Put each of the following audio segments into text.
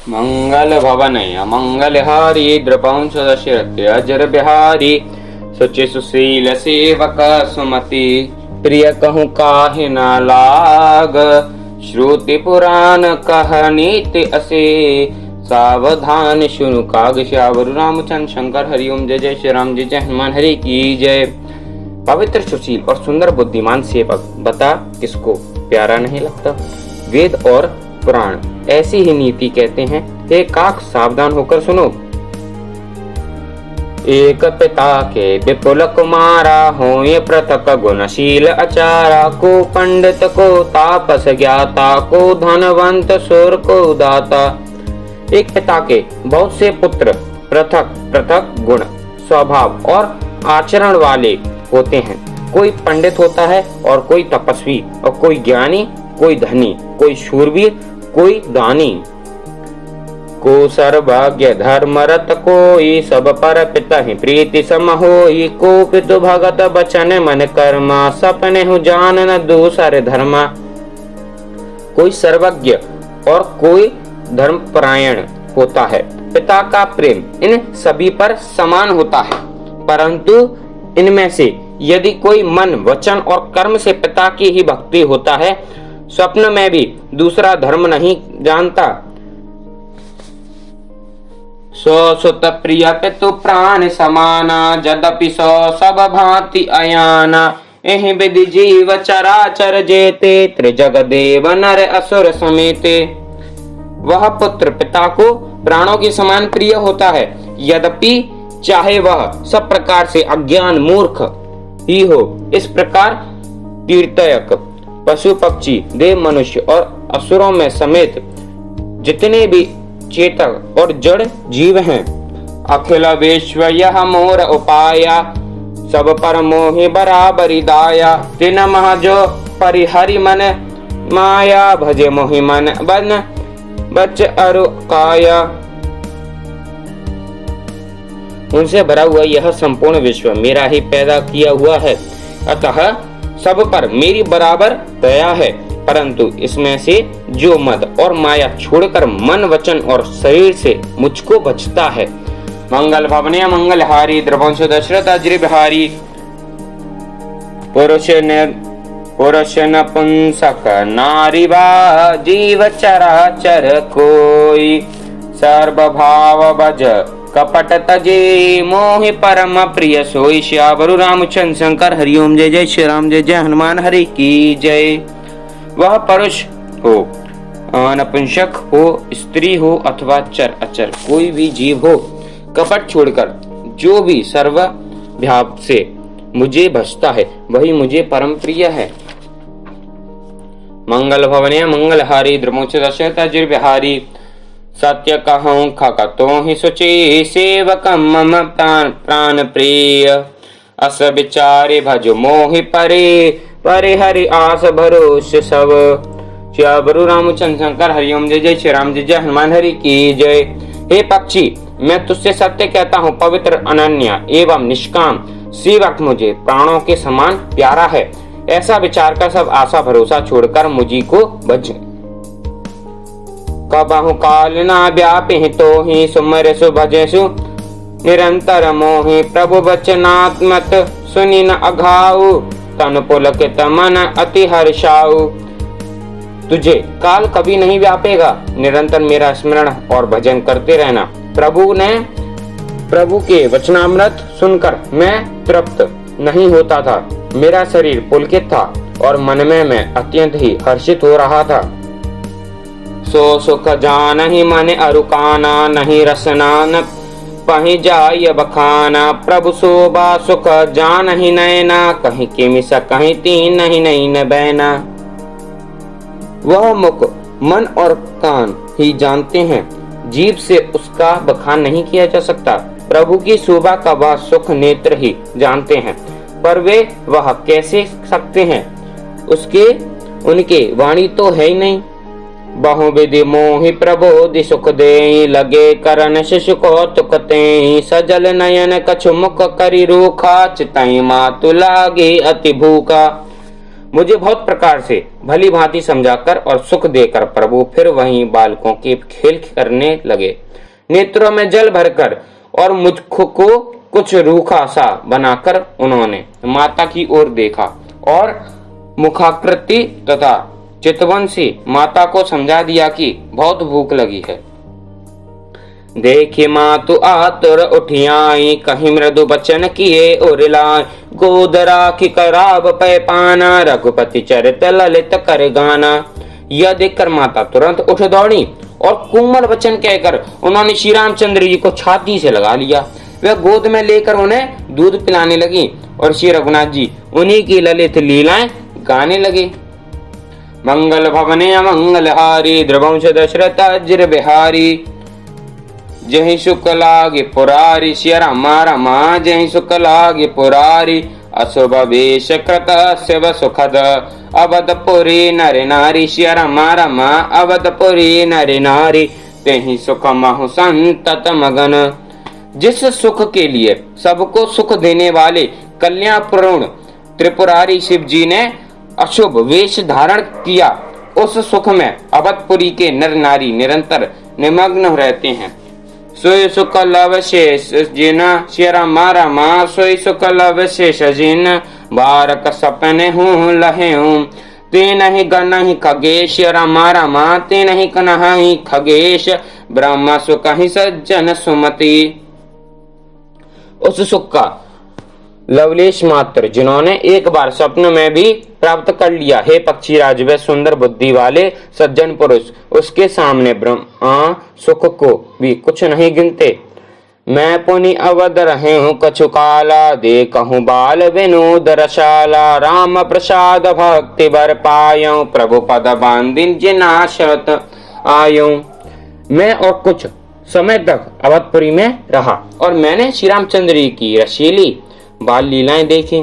मंगल भवन अमंगल हारी द्रपंश दशरथ अजर बिहारी सुचि सुशील सेवक सुमति प्रिय कहूँ काहे न लाग श्रुति पुराण कह नीति असे सावधान सुनु काग श्यावर रामचंद्र शंकर हरिओम जय जय श्री राम जय जय हनुमान हरि की जय। पवित्र सुशील और सुंदर बुद्धिमान सेवक बता किसको प्यारा नहीं लगता। वेद और पुराण ऐसी ही नीति कहते हैं। हे काक सावधान होकर सुनो। एक पिता के विपुल कुमारा हो ये पृथक गुणशील अचारा को पंडित को तापस ज्ञाता को धनवंत सुर को दाता। एक पिता के बहुत से पुत्र पृथक पृथक गुण स्वभाव और आचरण वाले होते हैं। कोई पंडित होता है और कोई तपस्वी और कोई ज्ञानी, कोई धनी, कोई शूरवीर, कोई दानी। को सर्वज्ञ धर्मरत कोई सब पर पिता ही प्रीति सम होई को पितु भगत बचन मन कर्मा सपने हु जान न दूसरे धर्मा। कोई सर्वज्ञ और कोई धर्मपरायण होता है। पिता का प्रेम इन सभी पर समान होता है, परंतु इनमें से यदि कोई मन वचन और कर्म से पिता की ही भक्ति होता है, स्वप्न में भी दूसरा धर्म नहीं जानता। सो सुत प्रिय पितु प्राण समाना जदपि सो सब भांति अयाना। एहि विधि जीव चराचर जेते त्रिजग देव नर असुर समेते। वह पुत्र पिता को प्राणों के समान प्रिय होता है, यद्यपि चाहे वह सब प्रकार से अज्ञान मूर्ख ही हो। इस प्रकार तीर्थयक पशु पक्षी देव मनुष्य और असुरों में समेत जितने भी चेतक और जड़ जीव हैं, अखिल विश्व यह मोर उपाया सब पर मोहि बराबरी दाया। तिन मह जो परिहरि मन माया भजे मोहि मन बन बच अरु काया। उनसे भरा हुआ यह संपूर्ण विश्व मेरा ही पैदा किया हुआ है, अतः सब पर मेरी बराबर दया है। परंतु इसमें से जो मद और माया छोड़कर मन वचन और शरीर से मुझको बचता है। मंगल भवने मंगल हारी द्रवंश दशरथ अजर बिहारी पुरुष नपुंसक नारी बा जीव चराचर कोई सर्वभाव भज कपट तजे मोहि परम प्रिय सोई। श्यावर रामचंद्र शंकर हरिओम जय जय श्री राम जय जय हनुमान हरि की जय। वह पुरुष हो, नपुंसक हो, स्त्री हो अथवा चर अचर कोई भी जीव हो, कपट छोड़कर जो भी सर्व भाव से मुझे भजता है वही मुझे परम प्रिय है। मंगल भवने मंगल हारी द्रमोच दशरथ अजर बिहारी सत्य कहूँ खकतो ही सुचि सेवक मम प्राण प्रिय। अस विचारे भज मोहि परे परे हरि आस भरोस सब। श्यावर रामचंद्र शंकर हरिओम जय जय श्री राम जय जय हनुमान हरि की जय। हे पक्षी, मैं तुझसे सत्य कहता हूँ, पवित्र अनन्य एवं निष्काम सेवक मुझे प्राणों के समान प्यारा है। ऐसा विचार कर सब आशा भरोसा छोड़कर मुझी को भज। कबहु काल ना व्यापि तो ही सुमर सुभजेसु निरंतर मोहि प्रभु वचनात्मत सुनि न अघाऊ तन पुलकित मन अति हर्षाऊ। तुझे काल कभी नहीं व्यापेगा, निरंतर मेरा स्मरण और भजन करते रहना। प्रभु के वचनामृत सुनकर मैं तृप्त नहीं होता था। मेरा शरीर पुलकित था और मन में मैं अत्यंत ही हर्षित हो रहा था। सो सुख जानहि मन अरुकाना नहीं रसना न पहि जाय बखाना। प्रभु शोभा सुख जानहि नैना कहीं किमिस कहीं तीन नहीं न बैना। वह मुख मन और कान ही जानते हैं, जीभ से उसका बखान नहीं किया जा सकता। प्रभु की शोभा का वह सुख नेत्र ही जानते हैं, पर वे वह कैसे सकते हैं, उनके वाणी तो है ही नहीं। बहुविधि मोहि प्रबोधि सुख दे लगे करन शिशु कौतुक ते। सजल नयन कछु मुख करि रूखा चितई मातु लागे अति भूखा। मुझे बहुत प्रकार से भली भांति समझाकर और सुख देकर प्रभु फिर वहीं बालकों के खेल करने लगे। नेत्रों में जल भरकर और मुझको को कुछ रूखा सा बनाकर उन्होंने माता की ओर देखा और मुखाकृति तथा चितवन से माता को समझा दिया कि बहुत भूख लगी है। देखी मातु आतुर उठियाई, कहीं मृदु बचन किए और लाए, गोद राखी कराब पै पाना, रघुपति चरित ललित कर गाना। यह देखकर माता तुरंत उठ दौड़ी और कोमल वचन कहकर उन्होंने श्री रामचंद्र जी को छाती से लगा लिया। वह गोद में लेकर उन्हें दूध पिलाने लगी और श्री रघुनाथ जी उन्हीं की ललित लीलाएं गाने लगे। मंगल भवने मंगल हारी, द्रवंश दशरथ अज्र बिहारी, जहि सुख लागे पुरारी, श्री रामा रमा जहि सुख लागे पुरारी, अशुभ वेश कृत शिव सुखद, अवधपुरी नर नारी, श्री रामा रमा अवधपुरी नर नारी, तेहि सुख महु संतत मगन। जिस सुख के लिए सबको सुख देने वाले कल्याणपूर्ण त्रिपुरारी शिव जी ने अशुभ वेश धारण किया, उस सुख में अवधपुरी के नर नारी निरंतर निमग्न रहते हैं। सोई सुख लवशेष जिन, श्री रामा रमा सोई सुख लवशेष जिन, बारक सपने हूँ लहे हूँ, ते नहीं गण ही खगेश, रामा रमा ते नहीं कन्हा ही खगेश, ब्रह्म सुख ही सज्जन सुमति। उस सुख का लवलेश मात्र जिन्होंने एक बार स्वप्न में भी प्राप्त कर लिया, हे पक्षीराज वे सुंदर बुद्धि वाले सज्जन पुरुष उसके सामने ब्रह्म सुख को भी कुछ नहीं गिनते। मैं पुनि अवध रहे हूँ कछु काला, देखहूँ बाल विनोद रसाला, राम प्रसाद भक्ति बर पायो, प्रभु पद बांधिन जिनाशत आयो। मैं और कुछ समय तक अवधपुरी में रहा और मैंने श्री रामचंद्र जी की रसीली बाल लीलाएं देखी।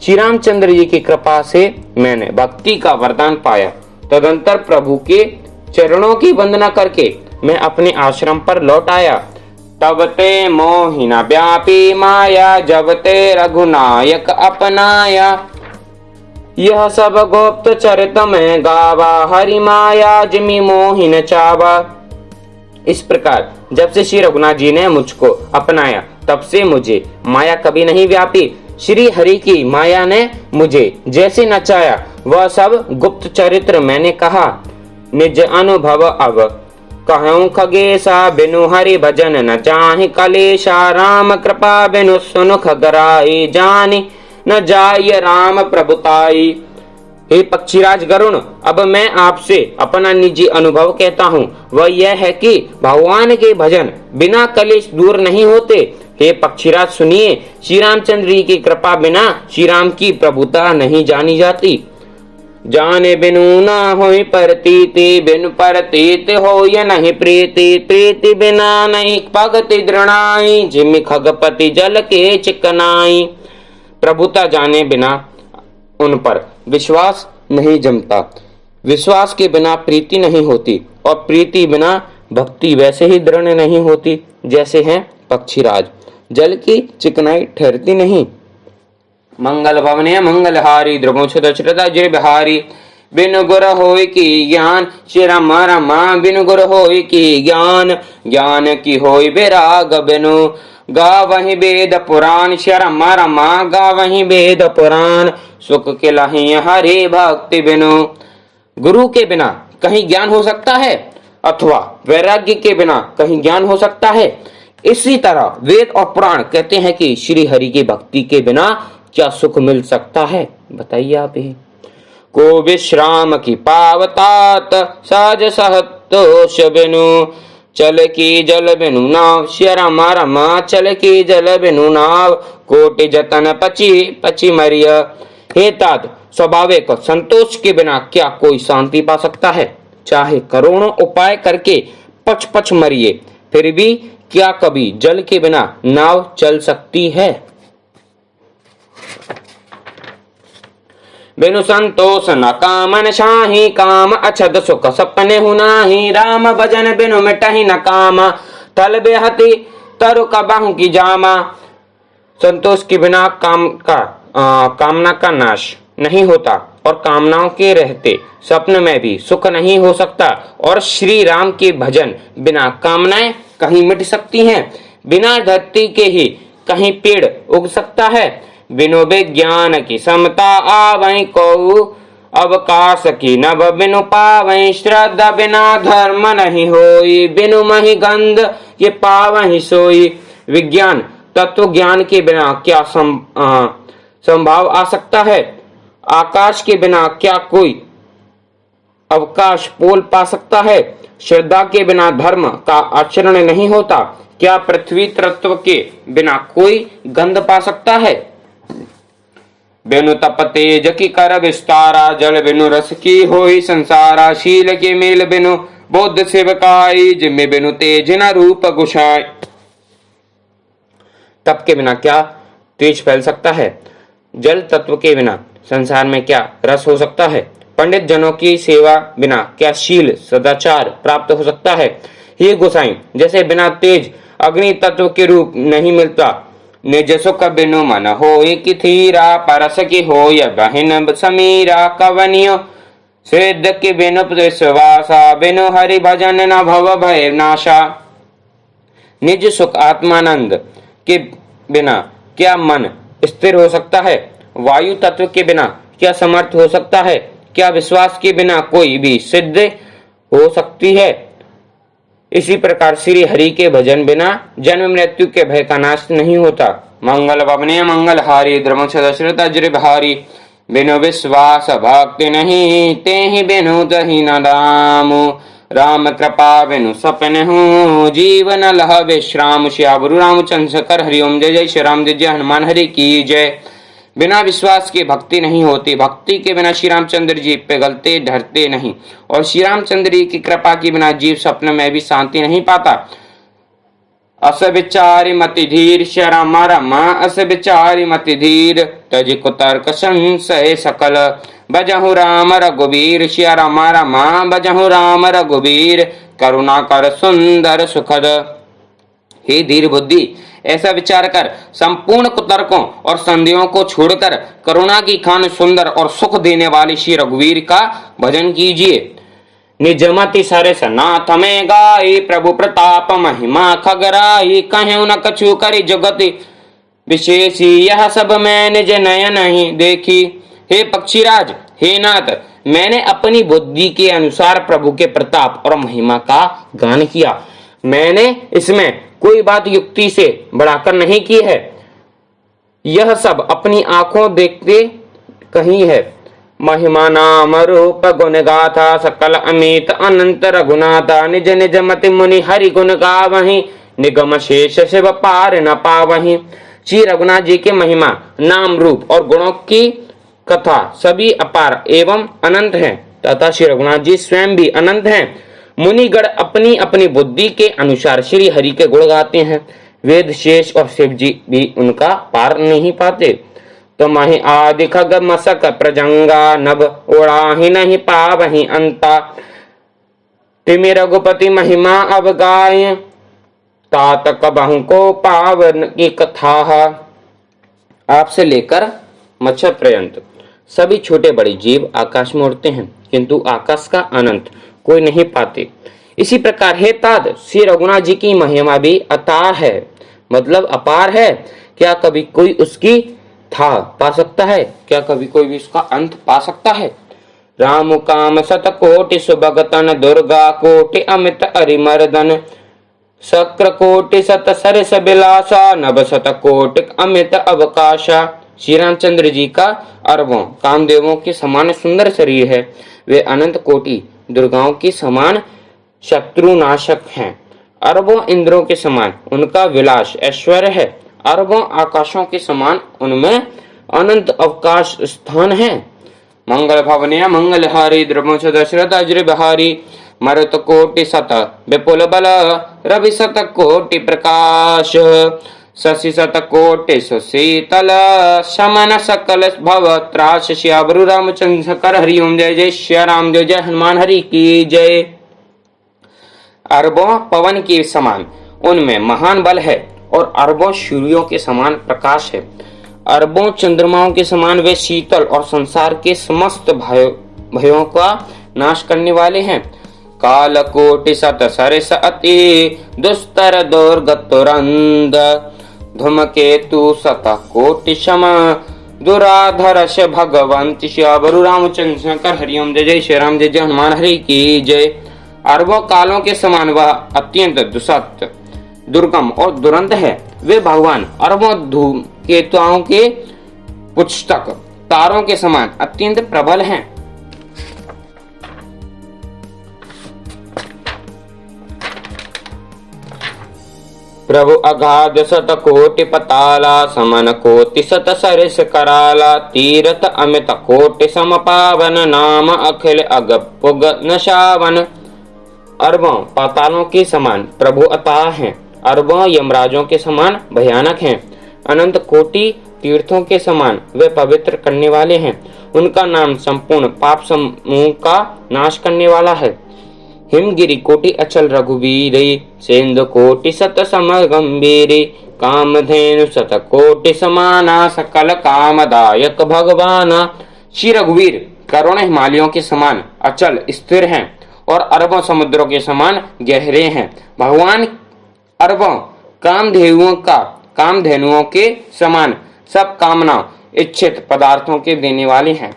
श्री रामचंद्र जी की कृपा से मैंने भक्ति का वरदान पाया। तदंतर प्रभु के चरणों की वंदना करके मैं अपने आश्रम पर लौट आया। तब ते मोहिना व्यापी माया, जब ते रघुनायक अपनाया, यह सब गुप्त चरित में गावा, हरि माया जिमि मोहिन चावा। इस प्रकार जब से श्री रघुनाथ जी ने मुझको अपनाया तब से मुझे माया कभी नहीं व्यापी। श्री हरि की माया ने मुझे जैसे नचाया वह सब गुप्त चरित्र मैंने कहा। निज अनुभव अब कहूँ खगेशा, बिनु हरि भजन न चाहि कलेशा, राम कृपा बिनु सुनु खगराई, जानि न जाय राम प्रभुताई। हे पक्षीराज गरुण, अब मैं आपसे अपना निजी अनुभव कहता हूँ। वह यह है कि भगवान के भजन बिना कलेश दूर नहीं होते। हे पक्षीराज सुनिए, श्री रामचंद्र जी की कृपा बिना श्री राम की प्रभुता नहीं जानी जाती। जाने बिनु ना होय परतीति, बिनु परतीत होय नहीं प्रीति, प्रीति बिना नहीं भगति दृढ़ाई, जिमि खगपति जल के चिकनाई। प्रभुता जाने बिना उन पर विश्वास नहीं जमता, विश्वास के बिना प्रीति नहीं होती और प्रीति बिना भक्ति वैसे ही दृढ़ नहीं होती जैसे है पक्षीराज, जल की चिकनाई ठहरती नहीं। मंगल भवने मंगलहारी, द्रवंश दशरथ अज्र बिहारी, बिनु गुर होय की ज्ञान, श्री रामा रमा बिनु गुर होय की ज्ञान, ज्ञान की होय विराग बिनु, गा वही वेद पुराण, श्री रामा रमा गा वही वेद पुराण, सुख के लाही हरे भक्ति बिनु। गुरु के बिना कहीं ज्ञान हो सकता है अथवा वैराग्य के बिना कहीं ज्ञान हो सकता है। इसी तरह वेद और पुराण कहते हैं कि श्री हरि की भक्ति के बिना क्या सुख मिल सकता है, बताइए आप ही। को विश्राम की पावतात, साज सहतोष बिनु, चल की जल बिनु नाव, श्री रामा रमा चल की जल बिनु नाव, कोटि जतन पची पची मरिया। हे तात, स्वाभाविक संतोष के बिना क्या कोई शांति पा सकता है? चाहे करोड़ों उपाय करके पच पच मरिए फिर भी क्या कभी जल के बिना नाव चल सकती है? बिनु संतोष न कामन शाही, काम अछद सुख सपने हुनाही, राम भजन बिनु मिटहि न कामा, तल बेहती तरु कबाहु की जामा। संतोष के बिना कामना का नाश नहीं होता और कामनाओं के रहते स्वप्न में भी सुख नहीं हो सकता। और श्री राम के भजन बिना कामनाएं कहीं मिट सकती हैं। बिना धरती के ही कहीं पेड़ उग सकता है। बिनु विज्ञान की समता आवै को अवकाश की नभ बिनु पावै। श्रद्धा बिना धर्म नहीं होई बिनु मही गंध ये पावहि सोई। विज्ञान तत्व ज्ञान के बिना क्या संभाव आ सकता है। आकाश के बिना क्या कोई अवकाश पोल पा सकता है। श्रद्धा के बिना धर्म का आचरण नहीं होता। क्या पृथ्वी तत्व के बिना कोई गंध पा सकता है। बिनु तप तेज की कर विस्तारा जल बिनु रस की होई संसारा। शील के मेल बिनु बुद्ध सेवकाई जिम्मे बिनु तेज न रूप गुसाई। तप के बिना क्या तेज फैल सकता है। जल तत्व के बिना संसार में क्या रस हो सकता है। पंडित जनों की सेवा बिना क्या शील सदाचार प्राप्त हो सकता है। हे गोसाई, जैसे बिना तेज अग्नि तत्व के रूप नहीं मिलता। निज सुख बिनु मन होय कि थीरा परस की होय बहिन समीरा। कवनियो सिद्ध के बिनु विश्वासा बिनु हरि भजन न भव भय नाशा। निज सुख आत्मानंद के बिना क्या मन स्थिर हो सकता है। वायु तत्व के बिना क्या समर्थ हो सकता है। क्या विश्वास के बिना कोई भी सिद्ध हो सकती है। इसी प्रकार श्री हरि के भजन बिना जन्म मृत्यु के भय का नाश नहीं होता। मंगल भवने मंगल हारी द्रमक्ष दशरथ अजर भारी। बिनु विश्वास भक्ति नहीं ते ही बिनु तही न रामु। राम कृपा बिनु सपन हूँ जीवन लह विश्राम। श्यावरु रामचंद्र शंकर हरिओम जय जय श्री राम जय जय हनुमान हरि की जय। बिना विश्वास के भक्ति नहीं होती। भक्ति के बिना श्री रामचंद्र जी पिघलते ढरते नहीं। और श्री रामचंद्र जी की कृपा के बिना जीव स्वप्न में भी शांति नहीं पाता। अस विचारी मति धीर श्री राम रमा। अस विचारी मति धीर तज कुतर्क संशय सकल। बजहु राम रघुबीर श्री राम रमा। बजहु राम रघुबीर करुणा कर सुंदर सुखद। हे धीर बुद्धि, ऐसा विचार कर संपूर्ण कुतर्कों और संदेहों को छोड़कर करुणा की खान सुंदर और सुख देने वाले श्री रघुवीर का भजन कीजिए। निजमति सरस नाथ में गाई प्रभु प्रताप महिमा खगराई। कहें न कछु करि जगति विशेषी यह सब मैं निज नयन नहीं देखी। हे पक्षीराज, हे नाथ, मैंने अपनी बुद्धि के अनुसार प्रभु के प्रताप और महिमा का गान किया। मैंने इसमें कोई बात युक्ति से बढ़ाकर नहीं की है। यह सब अपनी आंखों देखते कही है। महिमा नाम रूप गुण गाथा सकल अमित अनंत रघुनाथा। निज निज मति मुनि हरि गुण गावहीं निगम शेष शिव पार न पावहीं। श्री रघुनाथ जी के महिमा नाम रूप और गुणों की कथा सभी अपार एवं अनंत हैं तथा श्री रघुनाथ जी स्वयं भी अनंत हैं। मुनिगण अपनी अपनी बुद्धि के अनुसार श्री हरि के गुण गाते हैं। वेद शेष और शिव जी भी उनका पार नहीं पाते। तो महि आदि खग मसक प्रजंगा नभ ओढ़ाहि नहीं पावहि अंता। तिमि रघुपति महिमा अब गाय तात कबहु को पावन की कथा। आपसे लेकर मच्छर पर्यंत सभी छोटे बड़े जीव आकाश में उड़ते हैं, किंतु आकाश का अनंत कोई नहीं पाते। इसी प्रकार हे तात, श्री रघुनाथ जी की महिमा भी अतार है, मतलब अपार है। क्या कभी कोई उसकी था पा सकता है। क्या कभी कोई भी उसका अंत पा सकता है। राम काम सत कोटि सुभगतन दुर्गा कोटि अमित अरिमर्दन। शक्र कोटि सत सरस बिलासा नभ सत कोटि अमित अवकाशा। श्री रामचंद्र जी का अरबों कामदेवों के समान सुंदर शरीर है। वे अनंत कोटि दुर्गाओं के समान शत्रुनाशक हैं। अरबों इंद्रों के समान उनका विलास ऐश्वर्य है। अरबों आकाशों के समान उनमें अनंत अवकाश स्थान है। मंगल भवनीय मंगल हारी द्रमोच दशरथ अजर बिहारी। मरुत कोटि सत विपुल बल रवि सत कोटि प्रकाश। शशि सत कोटि सुशीतल समन सकल भव त्रास। श्यावरु रामचंद्र शंकर हरिओम जय जय श्री राम जय जय हनुमान हरि की जय। अरबों पवन के समान उनमें महान बल है और अरबों सूर्यों के समान प्रकाश है। अरबों चंद्रमाओं के समान वे शीतल और संसार के समस्त भयों का नाश करने वाले हैं। काल कोटि सत सरस अति दुस्तर दुर्गतुरंद धूमकेतु सत कोटि सम दुराधरश भगवंत। श्यावरु रामचंद्र शंकर हरिओम। जय जय श्री राम। जय जय हनुमान हरि की जय। अरबों कालों के समान वह अत्यंत दुसत दुर्गम और दुरंत है। वे भगवान अरबों धूमकेतुओं के पुस्तक तारों के समान अत्यंत प्रबल हैं। प्रभु अगाध सत कोटि पताला समन कोटि सत सरिस कराला तीरथ अमित कोटि सम पावन नाम अखिल अग पुग नशावन। अरबों पातालों के समान प्रभु अताह हैं। अरबों यमराजों के समान भयानक हैं। अनंत कोटि तीर्थों के समान वे पवित्र करने वाले हैं। उनका नाम संपूर्ण पाप समूह का नाश करने वाला है। हिमगिरि कोटि अचल रघुवीरे सेंदु कोटि सत सम गंभीरे कामधेनु सत कोटि समाना सकल कामदायक भगवाना। श्री रघुवीर करोड़ हिमालयों के समान अचल स्थिर हैं और अरबों समुद्रों के समान गहरे हैं। भगवान अरबों कामधेनुओं के समान सब कामना इच्छित पदार्थों के देने वाले हैं।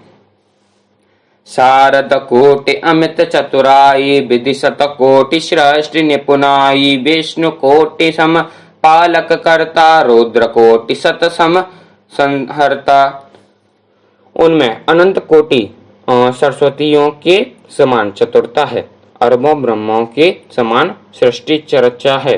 शारद कोटि अमित चतुराई विधि शत कोटि श्रेष्ठ निपुणाई विष्णु कोटि सम पालक करता रुद्र कोटि सत सम संहर्ता। उनमें अनंत कोटि सरस्वतियों के समान चतुरता है। अरबों ब्रह्माओं के समान सृष्टि चर्चा है,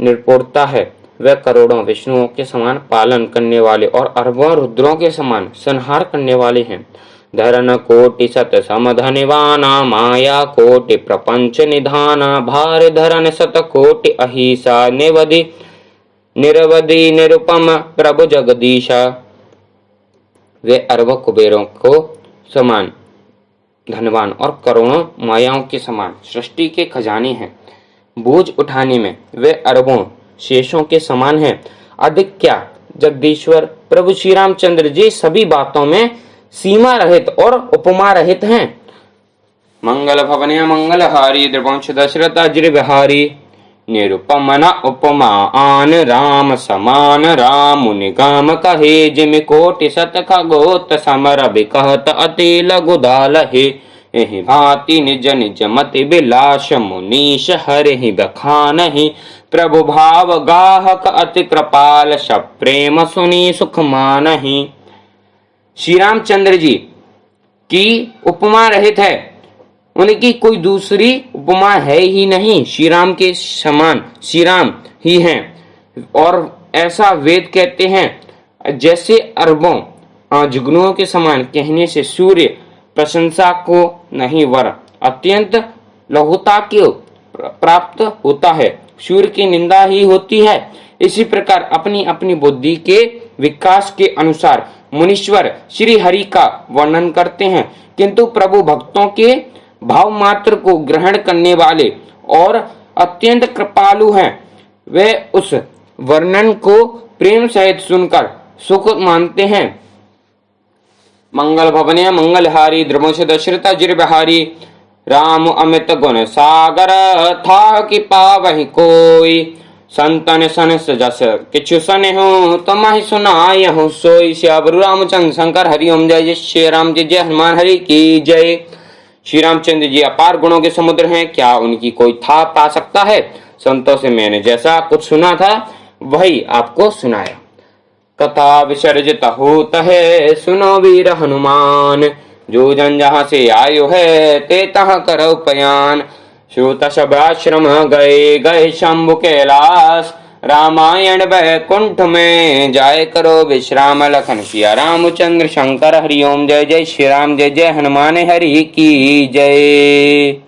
निपुणता है। वे करोड़ों विष्णुओं के समान पालन करने वाले और अरबों रुद्रों के समान संहार करने वाले हैं। धरन कोटि सत समधनिवाना माया कोटि प्रपंच निधाना भार धरन सत कोटि अहिसा निरवधि निरुपम प्रभु जगदीशा। वे अरबों कुबेरों को समान धनवान और करोड़ों मायाओं के समान सृष्टि के खजाने हैं। बोझ उठाने में वे अरबों शेषों के समान हैं। अधिक क्या जगदीश्वर प्रभु श्री रामचंद्र जी सभी बातों में सीमा रहित और उपमा रहित हैं। मंगल भवने मंगल हारी द्रवंश दशरथ अजर बिहारी निरुपम न उपमा आन राम समान राम निगम कहे जिम कोटि सत खगोत समर बिकहत अति लघु दालहे एहि भांति निज निज मति बिलास मुनीश हरि बखानहि प्रभु भाव गाहक अति कृपाल सब प्रेम सुनी सुख मानहि। श्री रामचंद्र जी की उपमा रहित है। उनकी कोई दूसरी उपमा है ही नहीं। श्री राम के समान श्री राम ही हैं और ऐसा वेद कहते हैं। जैसे अरबों जुगनुओं के समान कहने से सूर्य प्रशंसा को नहीं वर अत्यंत लघुता को प्राप्त होता है। सूर्य की निंदा ही होती है। इसी प्रकार अपनी अपनी बुद्धि के विकास के अनुसार मुनीश्वर श्री हरि का वर्णन करते हैं, किंतु प्रभु भक्तों के भाव मात्र को ग्रहण करने वाले और अत्यंत कृपालु हैं। वे उस वर्णन को प्रेम सहित सुनकर सुख मानते हैं। मंगल भवने मंगलहारी द्रवंश दशरथ अजर बिहारी राम अमित गुण सागर था कि पावहि कोई संतन सन जस किछु सने हो तमहि सुनायहु सोई। श्यावरु रामचंद्र शंकर हरिओम। जय जय श्री राम। जय जय हनुमान हरि की जय। श्री रामचंद्र जी अपार गुणों के समुद्र हैं, क्या उनकी कोई था पा सकता है। संतों से मैंने जैसा कुछ सुना था वही आपको सुनाया। कथा विसर्जित होत है सुनो वीर हनुमान जो जन जहाँ से आयो है ते तहाँ करो पयान। श्रुत सब आश्रम गए गए शंभु कैलाश रामायण वैकुंठ में जाय करो विश्राम लखन सिया रामचंद्र शंकर हरिओम। जय जय श्री राम। जय जय हनुमान हरि की जय।